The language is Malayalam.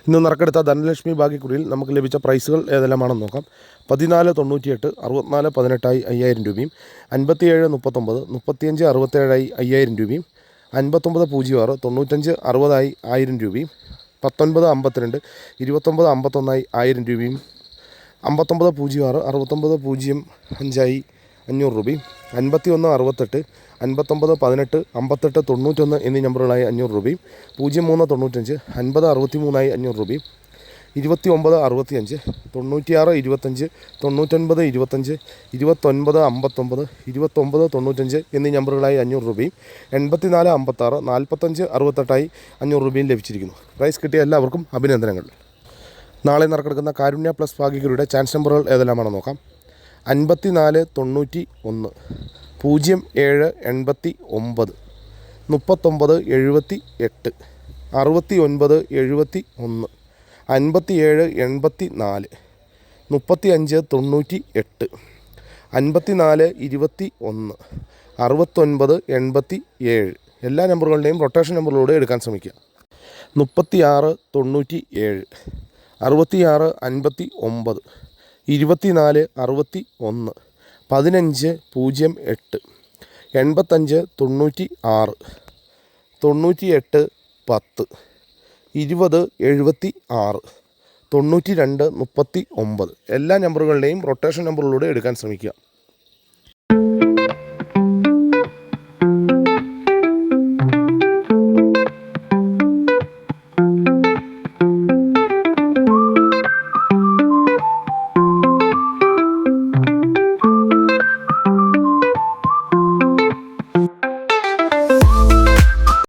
ഇന്ന് നറുക്കെടുത്ത ധനലക്ഷ്മി ഭാഗ്യക്കുറിയിൽ നമുക്ക് ലഭിച്ച പ്രൈസുകൾ ഏതെല്ലാമാണെന്ന് നോക്കാം. 1498 64 18 5000 രൂപയും, 57 39 35 67 5000 രൂപയും, 5906 95 60 1000 രൂപയും, 19 52 29 51 1000 രൂപയും, 5906 69 05 500 രൂപയും, 51 68 59 18 58 91 എന്നീ നമ്പറുകളായി 500 രൂപയും, 03 95 50 63 500 രൂപയും, 29 65 96 25 99 25 29 59 29 95 എന്നീ നമ്പറുകളായി 500 രൂപയും, 84 56 45 68 500 രൂപയും ലഭിച്ചിരിക്കുന്നു. പ്രൈസ് കിട്ടിയ എല്ലാവർക്കും അഭിനന്ദനങ്ങൾ. നാളെ നറുക്കെടുക്കുന്ന കാരുണ്യ പ്ലസ് ഭാഗ്യക്കുറിയുടെ ചാൻസ് നമ്പറുകൾ ഏതെല്ലാമാണെന്ന് നോക്കാം. 54 91 07 89 39 78 69 71 57 84 35 98 54 21 69 87 എല്ലാ നമ്പറുകളുടെയും റൊട്ടേഷൻ നമ്പറിലൂടെ എടുക്കാൻ ശ്രമിക്കുക. 36 97 66 59 24 61 15 08 85 96 98 10 20 76 92 39 എല്ലാ നമ്പറുകളുടെയും റൊട്ടേഷൻ നമ്പറിലൂടെ എടുക്കാൻ ശ്രമിക്കുക.